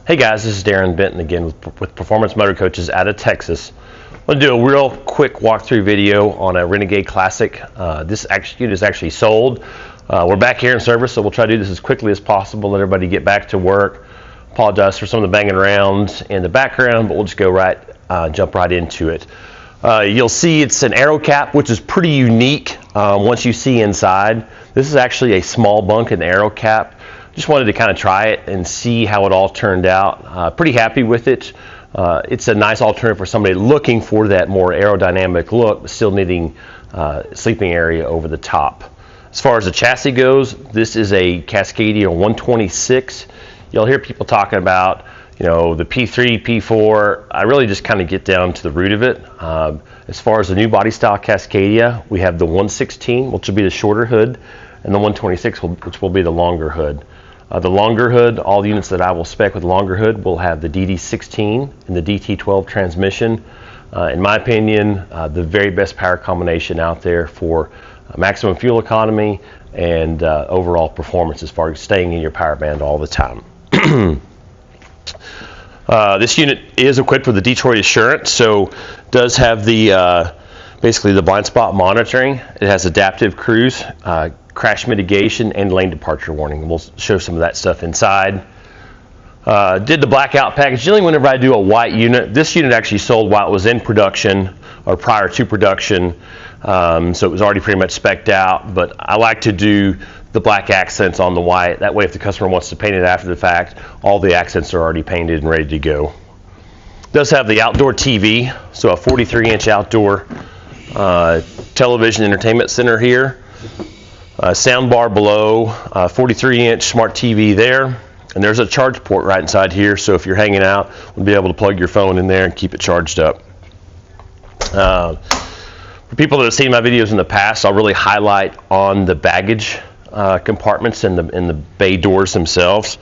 Hey guys, this is Darren Benton again with Performance Motorcoaches out of Texas. I'm going to do a real quick walkthrough video on a Renegade Classic. This unit is actually sold. We're back here in service, so we'll try to do this as quickly as possible, let everybody get back to work. Apologize for some of the banging around in the background, but we'll just go jump right into it. You'll see it's an aero cap, which is pretty unique once you see inside. This is actually a small bunk in the aero cap. Just wanted to kind of try it and see how it all turned out. Pretty happy with it. It's a nice alternative for somebody looking for that more aerodynamic look, but still needing sleeping area over the top. As far as the chassis goes, this is a Cascadia 126. You'll hear people talking about, the P3, P4. I really just kind of get down to the root of it. As far as the new body style Cascadia, we have the 116, which will be the shorter hood, and the 126, which will be the longer hood. The longer hood, all the units that I will spec with the longer hood will have the DD16 and the DT12 transmission. In my opinion, the very best power combination out there for maximum fuel economy and overall performance as far as staying in your power band all the time. This unit is equipped with the Detroit Assurance, so does have the basically the blind spot monitoring. It has adaptive cruise, crash mitigation, and lane departure warning. We'll show some of that stuff inside. Did the blackout package. Generally, whenever I do a white unit, this unit actually sold while it was in production or prior to production, so it was already pretty much spec'd out. But I like to do the black accents on the white. That way, if the customer wants to paint it after the fact, all the accents are already painted and ready to go. It does have the outdoor TV, so a 43-inch outdoor television entertainment center here. Sound bar below, 43-inch smart TV there, and there's a charge port right inside here, so if you're hanging out, you'll be able to plug your phone in there and keep it charged up. For people that have seen my videos in the past, I'll really highlight on the baggage compartments and the bay doors themselves.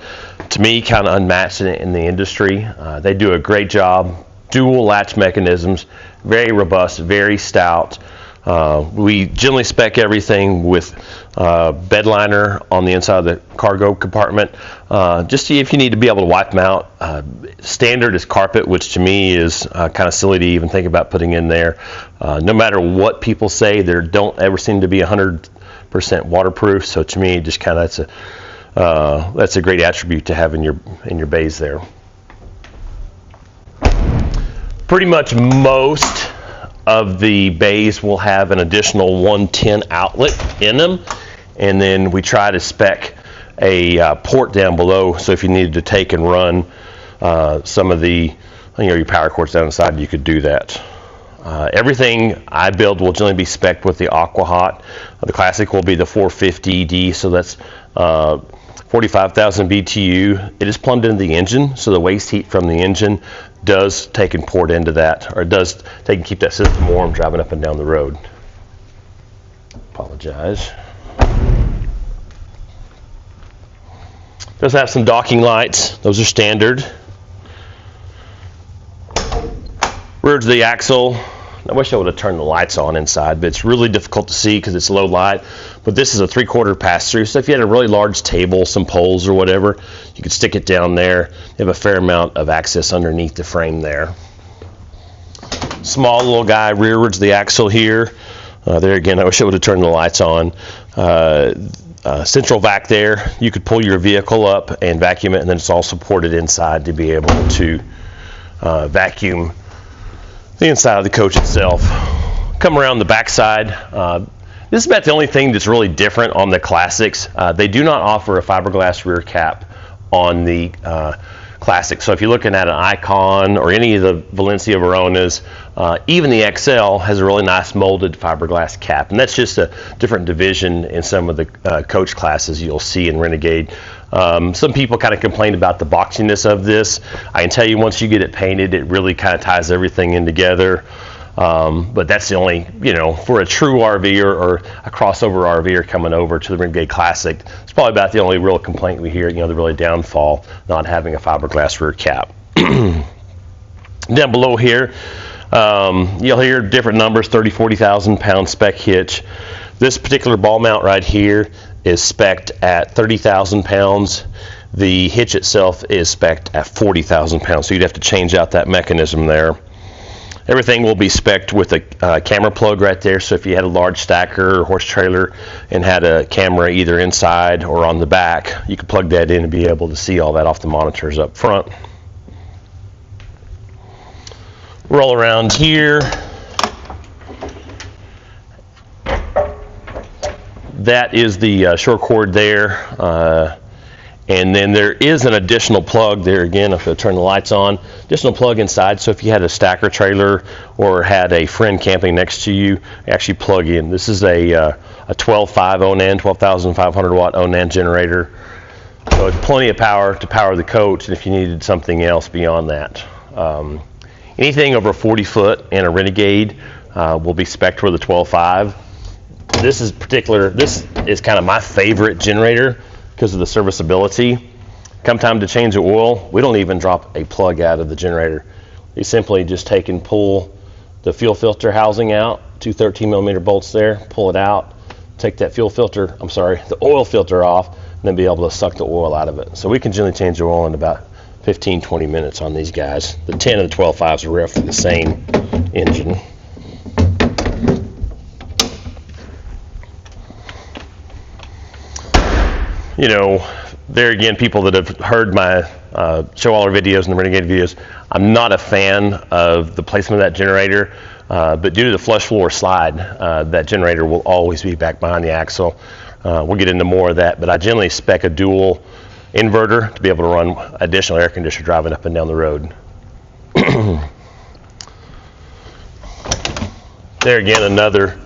To me, kind of unmatched in the industry. They do a great job. Dual latch mechanisms, very robust, very stout. We generally spec everything with bed liner on the inside of the cargo compartment, just see if you need to be able to wipe them out. Standard is carpet, which to me is kind of silly to even think about putting in there. No matter what people say, there don't ever seem to be 100% waterproof. So to me, just kind of that's a great attribute to have in your bays there. Pretty much most of the bays will have an additional 110 outlet in them, and then we try to spec a port down below, so if you needed to take and run some of the your power cords down the side, you could do that. Everything I build will generally be spec'd with the Aqua Hot. The Classic will be the 450D, so that's 45,000 BTU. It is plumbed into the engine, so the waste heat from the engine does take and pour into that, or it does take and keep that system warm driving up and down the road. Apologize. Does have some docking lights. Those are standard. Rear to the axle. I wish I would have turned the lights on inside, but it's really difficult to see because it's low light. But this is a 3/4 pass-through, so if you had a really large table, some poles or whatever, you could stick it down there. You have a fair amount of access underneath the frame there. Small little guy rearwards the axle here. There again, I wish I would have turned the lights on. Central vac there. You could pull your vehicle up and vacuum it, and then it's all supported inside to be able to vacuum the inside of the coach itself. Come around the back side. This is about the only thing that's really different on the Classics. They do not offer a fiberglass rear cap on the Classic. So if you're looking at an Icon or any of the Valencia Veronas, even the XL has a really nice molded fiberglass cap, and that's just a different division in some of the coach classes you'll see in Renegade. Some people kind of complain about the boxiness of this. I can tell you, once you get it painted, it really kind of ties everything in together. But that's the only, for a true RVer or a crossover RVer coming over to the Renegade Classic, it's probably about the only real complaint we hear, the really downfall, not having a fiberglass rear cap. Down below here, you'll hear different numbers, 30, 40,000 pound spec hitch. This particular ball mount right here is spec'd at 30,000 pounds. The hitch itself is spec'd at 40,000 pounds, so you'd have to change out that mechanism there. Everything will be spec'd with a camera plug right there, so if you had a large stacker or horse trailer and had a camera either inside or on the back, you could plug that in and be able to see all that off the monitors up front. Roll around here. That is the short cord there. And then there is an additional plug there again, if I turn the lights on, additional plug inside, so if you had a stacker trailer or had a friend camping next to you, actually plug in. This is a 12.5 Onan, 12,500 watt Onan generator. So it's plenty of power to power the coach, and if you needed something else beyond that. Anything over 40 foot and a Renegade will be spec'd with a 12.5. This is kind of my favorite generator because of the serviceability. Come time to change the oil, we don't even drop a plug out of the generator. We simply just take and pull the fuel filter housing out, two 13mm bolts there, pull it out, take that the oil filter off, and then be able to suck the oil out of it. So we can generally change the oil in about 15-20 minutes on these guys. The 10 and the 12.5s are roughly the same engine. You know, there again, people that have heard my show all our videos and the Renegade videos, I'm not a fan of the placement of that generator, but due to the flush floor slide, that generator will always be back behind the axle. We'll get into more of that, but I generally spec a dual inverter to be able to run additional air conditioner driving up and down the road. There again, another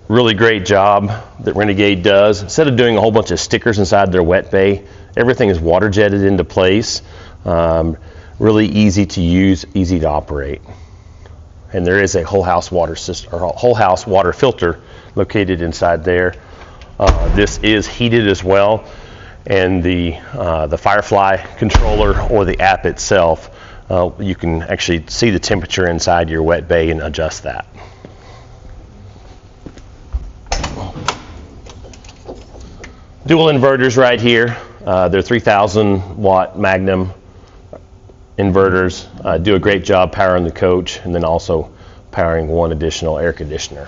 really great job that Renegade does. Instead of doing a whole bunch of stickers inside their wet bay, everything is water jetted into place. Really easy to use, easy to operate. And there is a whole house water system, or whole house water filter located inside there. This is heated as well, and the Firefly controller or the app itself, you can actually see the temperature inside your wet bay and adjust that. Dual inverters right here. They're 3,000 watt Magnum inverters. Do a great job powering the coach and then also powering one additional air conditioner.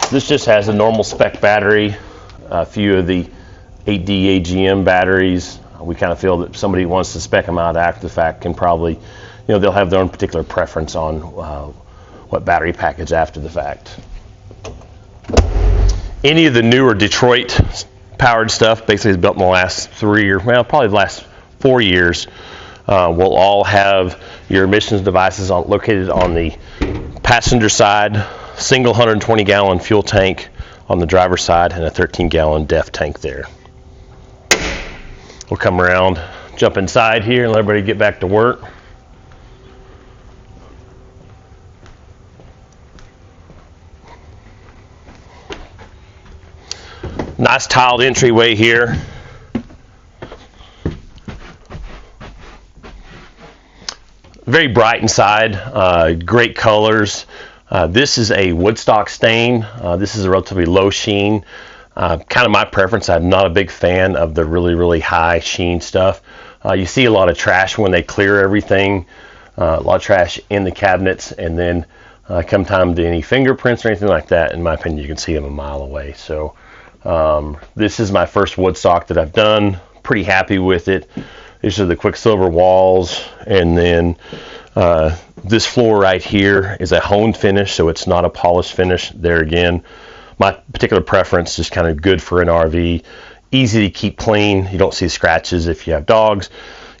This just has a normal spec battery, a few of the 8D AGM batteries. We kind of feel that somebody who wants to spec them out after the fact can probably, they'll have their own particular preference on what battery package after the fact. Any of the newer Detroit powered stuff, basically is built in the last probably the last 4 years, will all have your emissions devices located on the passenger side, single 120 gallon fuel tank on the driver's side, and a 13 gallon DEF tank there. We'll come around, jump inside here, and let everybody get back to work. Nice tiled entryway here. Very bright inside, great colors. This is a Woodstock stain. This is a relatively low sheen. Kind of my preference. I'm not a big fan of the really, really high sheen stuff. You see a lot of trash when they clear everything, a lot of trash in the cabinets, and then come time to any fingerprints or anything like that, in my opinion, you can see them a mile away. So this is my first Woodstock that I've done. Pretty happy with it. These are the Quicksilver walls, and then this floor right here is a honed finish, so it's not a polished finish. There again, my particular preference is kind of good for an RV. Easy to keep clean. You don't see scratches if you have dogs.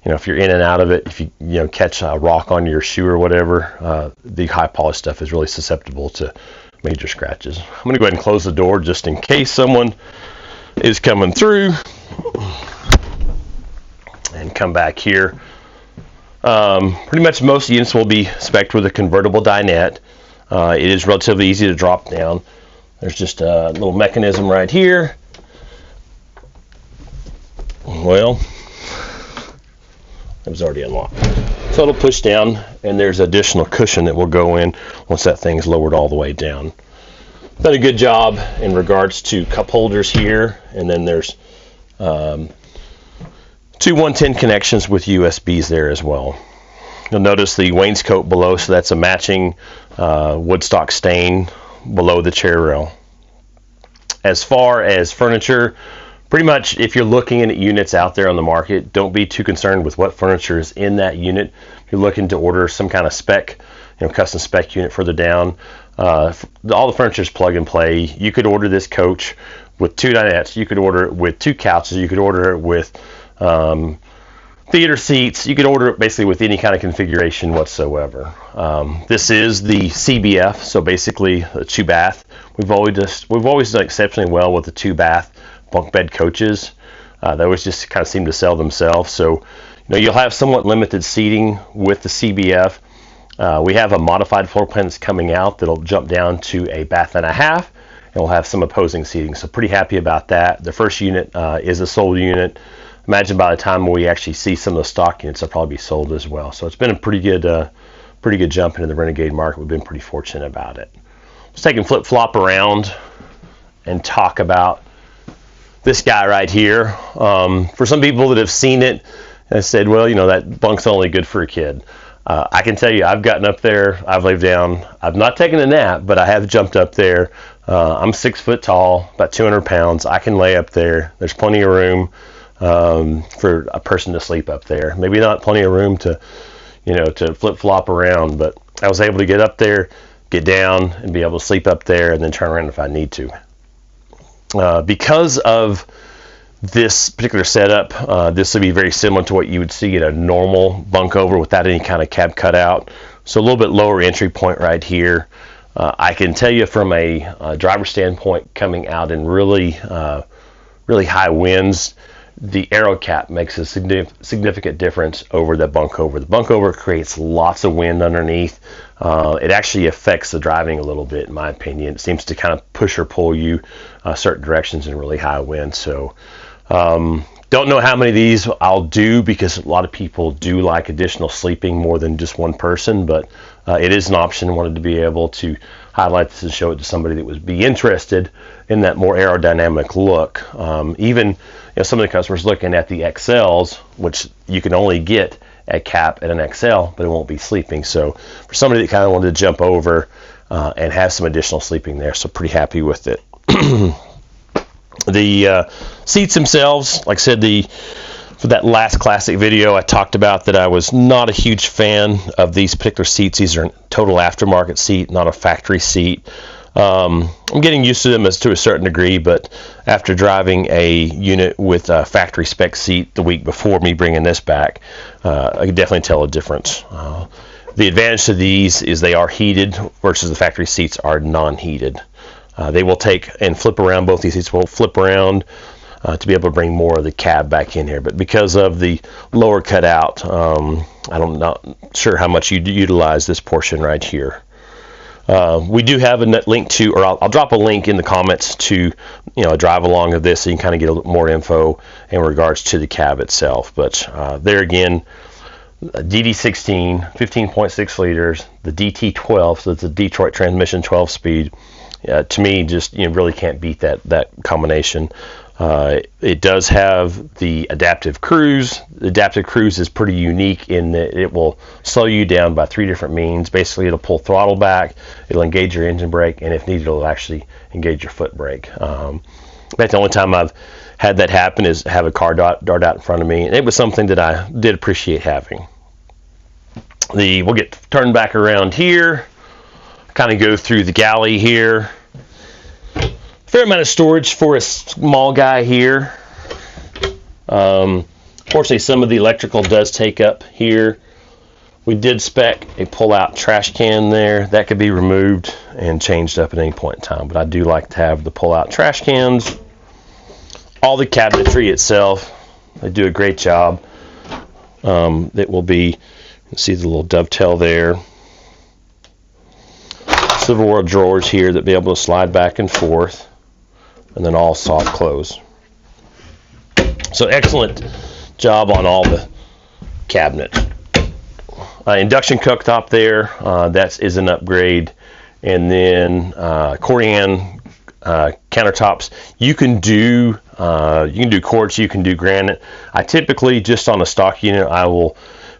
If you're in and out of it, if you catch a rock on your shoe or whatever, the high polished stuff is really susceptible to major scratches. I'm going to go ahead and close the door just in case someone is coming through, and come back here. Pretty much most units will be spec'd with a convertible dinette. It is relatively easy to drop down. There's just a little mechanism right here. Well, it was already unlocked. So it'll push down, and there's additional cushion that will go in once that thing's lowered all the way down. Done a good job in regards to cup holders here, and then there's two 110 connections with USBs there as well. You'll notice the wainscot below, so that's a matching woodstock stain below the chair rail. As far as furniture, pretty much if you're looking at units out there on the market, don't be too concerned with what furniture is in that unit. If you're looking to order some kind of spec, custom spec unit further down, all the furniture is plug and play. You could order this coach with 2 dinettes, you could order it with 2 couches, you could order it with theater seats, you could order it basically with any kind of configuration whatsoever. This is the CBF, so basically a 2-bath. We've always done exceptionally well with the 2-bath bunk bed coaches. They always just kind of seem to sell themselves. So you'll have somewhat limited seating with the CBF. We have a modified floor plan that's coming out that'll jump down to a bath and a half, and we'll have some opposing seating. So pretty happy about that. The first unit is a sold unit. Imagine by the time we actually see some of the stock units, they'll probably be sold as well. So it's been a pretty good jump into the Renegade market. We've been pretty fortunate about it. Let's take and flip-flop around and talk about this guy right here. For some people that have seen it and said, well, that bunk's only good for a kid. I can tell you, I've gotten up there, I've laid down, I've not taken a nap, but I have jumped up there. I'm 6 foot tall, about 200 pounds. I can lay up there. There's plenty of room for a person to sleep up there. Maybe not plenty of room to flip-flop around, but I was able to get up there, get down, and be able to sleep up there, and then turn around if I need to. Because of this particular setup, this would be very similar to what you would see in a normal bunk over without any kind of cab cutout. So a little bit lower entry point right here. I can tell you from a driver standpoint, coming out in really high winds, the aero cap makes a significant difference over the bunk over. The bunk over creates lots of wind underneath. It actually affects the driving a little bit, in my opinion. It seems to kind of push or pull you certain directions in really high wind. So don't know how many of these I'll do, because a lot of people do like additional sleeping more than just one person, but it is an option. I wanted to be able to highlight this and show it to somebody that would be interested in that more aerodynamic look. Even some of the customers looking at the XLs, which you can only get at cap at an XL, but it won't be sleeping. So for somebody that kind of wanted to jump over and have some additional sleeping there, so pretty happy with it. The seats themselves, like I said, for that last classic video, I talked about that I was not a huge fan of these particular seats. These are a total aftermarket seat, not a factory seat. I'm getting used to them to a certain degree, but after driving a unit with a factory spec seat the week before me bringing this back, I can definitely tell a difference. The advantage to these is they are heated versus the factory seats are non-heated. They will take and flip around. Both these seats will flip around to be able to bring more of the cab back in here. But because of the lower cutout, I'm not sure how much you utilize this portion right here. We do have a link to, or I'll drop a link in the comments to, a drive along of this, so you can kind of get a little more info in regards to the cab itself. But there again, DD16, 15.6 liters, the DT12, so it's a Detroit transmission 12-speed. To me, just really can't beat that combination. It does have the adaptive cruise. The adaptive cruise is pretty unique in that it will slow you down by 3 different means. Basically, it'll pull throttle back, it'll engage your engine brake, and if needed, it'll actually engage your foot brake. That's the only time I've had that happen, is have a car dart out in front of me, and it was something that I did appreciate having. We'll get turned back around here, kind of go through the galley here. Fair amount of storage for a small guy here. Fortunately, some of the electrical does take up here. We did spec a pull-out trash can there. That could be removed and changed up at any point in time, but I do like to have the pull-out trash cans. All the cabinetry itself, they do a great job. It will be, you can see the little dovetail there. Silverware drawers here that be able to slide back and forth, and then all soft close. So excellent job on all the cabinet. Induction cooktop there, that is an upgrade. then Corian countertops. You can do quartz, you can do granite. I typically, just on a stock unit, I will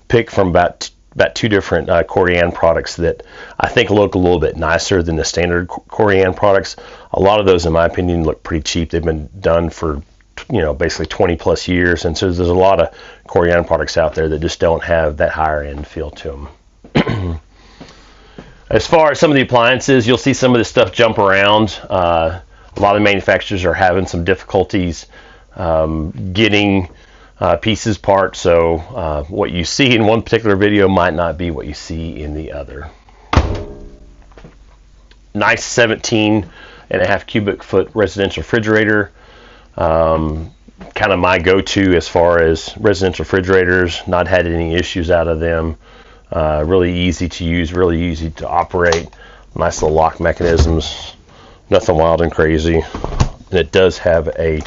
pick from about 2 different Corian products that I think look a little bit nicer than the standard Corian products. A lot of those, in my opinion, look pretty cheap. They've been done for, basically 20 plus years, and so there's a lot of Corian products out there that just don't have that higher end feel to them. As far as some of the appliances, you'll see some of this stuff jump around. A lot of manufacturers are having some difficulties getting pieces, parts, so what you see in one particular video might not be what you see in the other. Nice 17.5 cubic foot residential refrigerator. Kind of my go-to as far as residential refrigerators. Not had any issues out of them. Really easy to use, really easy to operate. Nice little lock mechanisms. Nothing wild and crazy. And it does have an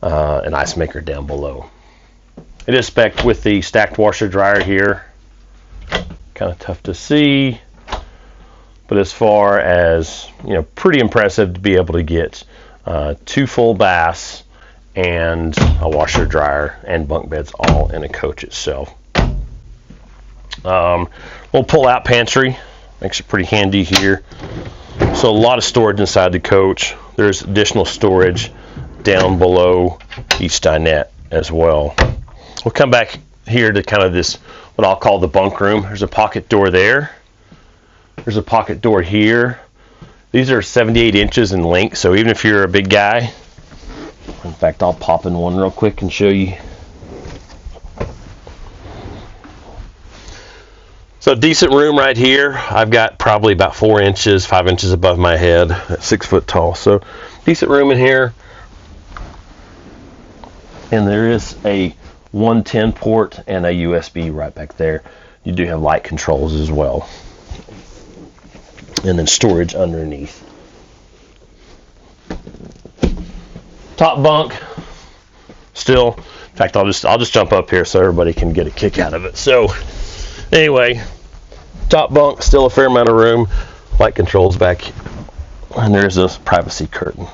ice maker down below. It is spec'd with the stacked washer dryer here. Kind of tough to see, but as far as, pretty impressive to be able to get 2 full baths and a washer dryer and bunk beds all in a coach itself. Little pull-out pantry makes it pretty handy here. So a lot of storage inside the coach. There's additional storage down below each dinette as well. We'll come back here to kind of this, what I'll call the bunk room. There's a pocket door there. There's a pocket door here. These are 78 inches in length, so even if you're a big guy, in fact, I'll pop in one real quick and show you. So decent room right here. I've got probably about 4 inches, 5 inches above my head, at 6 foot tall. So decent room in here. And there is a 110 port and a USB right back there. You do have light controls as well. And then storage underneath. Top bunk. Still, in fact, I'll just jump up here so everybody can get a kick out of it. So anyway, top bunk, still a fair amount of room. Light controls back, and there's a privacy curtain.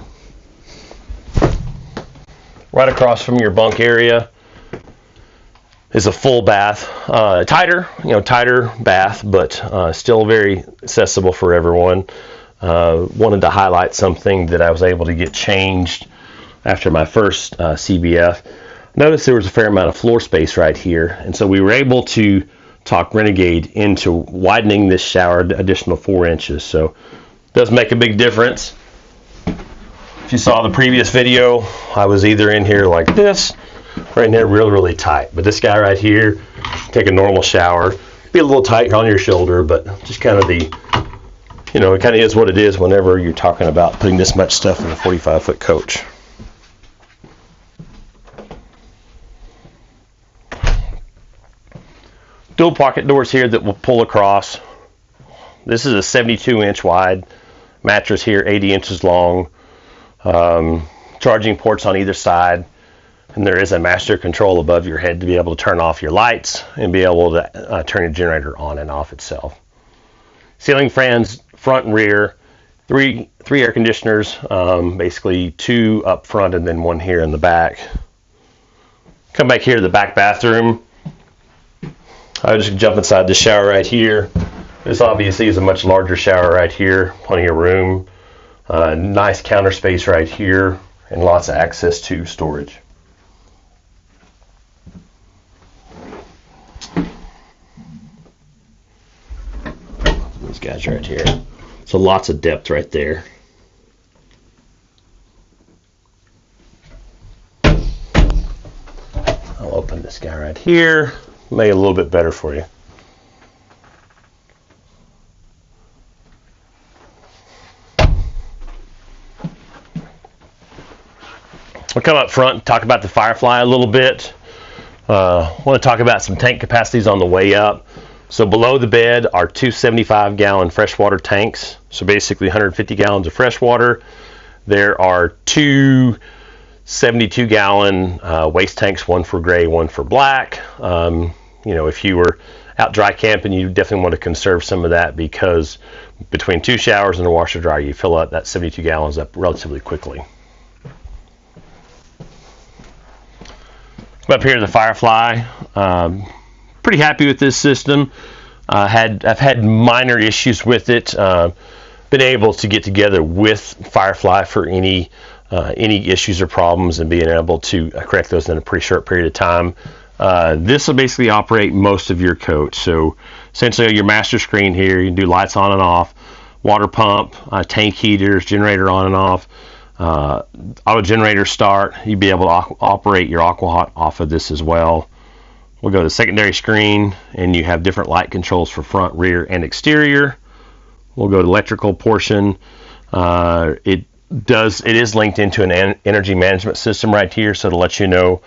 Right across from your bunk area is a full bath, tighter bath, but still very accessible for everyone. Wanted to highlight something that I was able to get changed after my first CBF. Notice there was a fair amount of floor space right here, and so we were able to talk Renegade into widening this shower additional 4 inches. So it does make a big difference. If you saw the previous video, I was either in here like this or in here really tight. But this guy right here, take a normal shower, be a little tight on your shoulder, but just kind of it kind of is what it is whenever you're talking about putting this much stuff in a 45-foot coach. Dual pocket doors here that will pull across. This is a 72-inch wide mattress here, 80 inches long. Charging ports on either side, and there is a master control above your head to be able to turn off your lights and be able to turn your generator on and off itself. Ceiling fans front and rear, three air conditioners, basically 2 up front and then 1 here in the back. Come back here to the back bathroom. I would just jump inside the shower right here. This obviously is a much larger shower right here, plenty of room. Nice counter space right here, and lots of access to storage. These guys right here. So lots of depth right there. I'll open this guy right here. Make it a little bit better for you. We'll come up front and talk about the Firefly a little bit. Want to talk about some tank capacities on the way up. So below the bed are 2 75-gallon freshwater tanks. So basically 150 gallons of fresh water. There are 2 72-gallon waste tanks, one for gray, one for black. If you were out dry camping, you definitely want to conserve some of that, because between 2 showers and a washer dryer, you fill up that 72 gallons up relatively quickly. Come up here to the Firefly. Pretty happy with this system. I've had minor issues with it. Been able to get together with Firefly for any issues or problems, and being able to correct those in a pretty short period of time. This will basically operate most of your coach. So essentially your master screen here, you can do lights on and off, water pump, tank heaters, generator on and off, auto generator start. You'll be able to operate your AquaHot off of this as well. We'll go to the secondary screen, and you have different light controls for front, rear, and exterior. We'll go to electrical portion. It is linked into an energy management system right here, so it'll let you know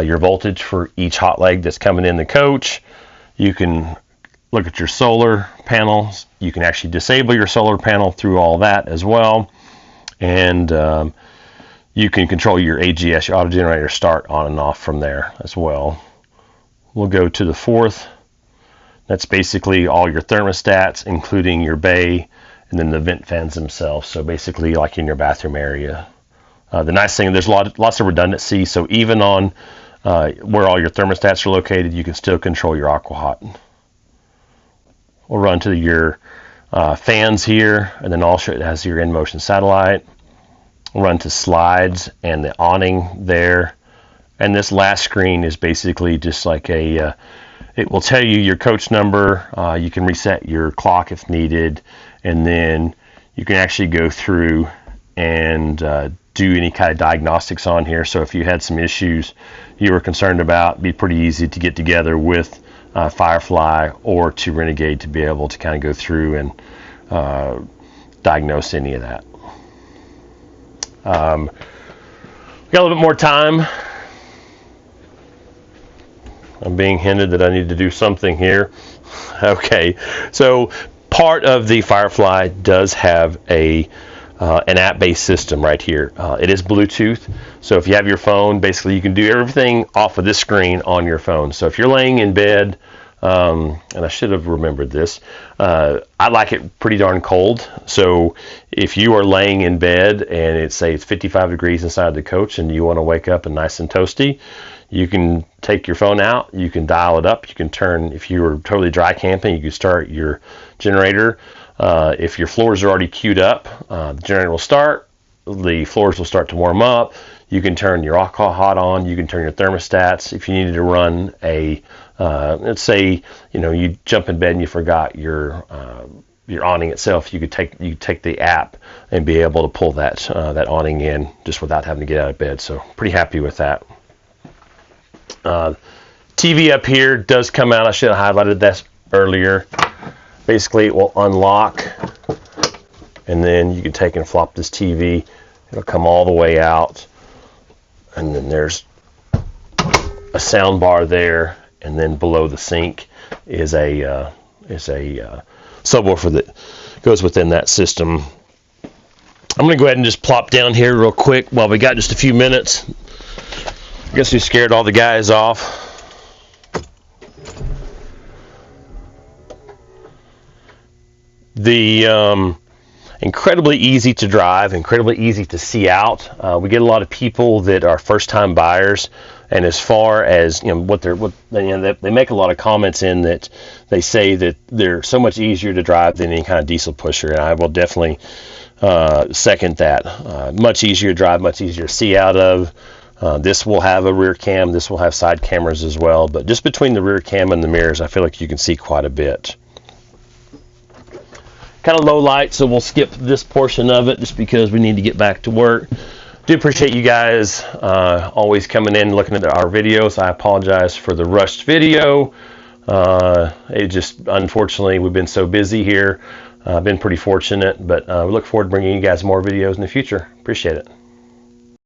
your voltage for each hot leg that's coming in the coach. You can look at your solar panels. You can actually disable your solar panel through all that as well. And you can control your AGS, your auto generator start on and off from there as well. We'll go to the fourth. That's basically all your thermostats, including your bay, and then the vent fans themselves. So basically like in your bathroom area. The nice thing, there's lots of redundancy, so even on where all your thermostats are located, you can still control your AquaHot. We'll run to your fans here, and then also it has your in-motion satellite. We'll run to slides and the awning there. And this last screen is basically just like it will tell you your coach number. You can reset your clock if needed, and then you can actually go through and do any kind of diagnostics on here. So if you had some issues you were concerned about, it'd be pretty easy to get together with Firefly or to Renegade to be able to kind of go through and diagnose any of that. Got a little bit more time. I'm being hinted that I need to do something here. Okay, so part of the Firefly does have an app-based system right here. It is Bluetooth, so if you have your phone, basically you can do everything off of this screen on your phone. So if you're laying in bed, and I should have remembered this, I like it pretty darn cold. So if you are laying in bed and it's 55 degrees inside the coach and you want to wake up and nice and toasty, you can take your phone out, you can dial it up, you can turn, if you were totally dry camping, you can start your generator. If your floors are already queued up, the generator will start, the floors will start to warm up. You can turn your AquaHot on, you can turn your thermostats. If you needed to run let's say, you jump in bed and you forgot your awning itself, you could take the app and be able to pull that awning in just without having to get out of bed. So pretty happy with that. TV up here does come out. I should have highlighted this earlier. Basically, it will unlock, and then you can take and flop this TV. It'll come all the way out, and then there's a sound bar there, and then below the sink is a subwoofer that goes within that system. I'm going to go ahead and just plop down here real quick while we got just a few minutes. I guess we scared all the guys off. The incredibly easy to drive, incredibly easy to see out. We get a lot of people that are first-time buyers, and as far as they make a lot of comments in that they say that they're so much easier to drive than any kind of diesel pusher, and I will definitely second that. Much easier to drive, much easier to see out of. This will have a rear cam, this will have side cameras as well, but just between the rear cam and the mirrors, I feel like you can see quite a bit. Kind of low light, so we'll skip this portion of it just because we need to get back to work. Do appreciate you guys always coming in and looking at our videos. I apologize for the rushed video. It just, unfortunately, we've been so busy here. Been pretty fortunate, but we look forward to bringing you guys more videos in the future. Appreciate it.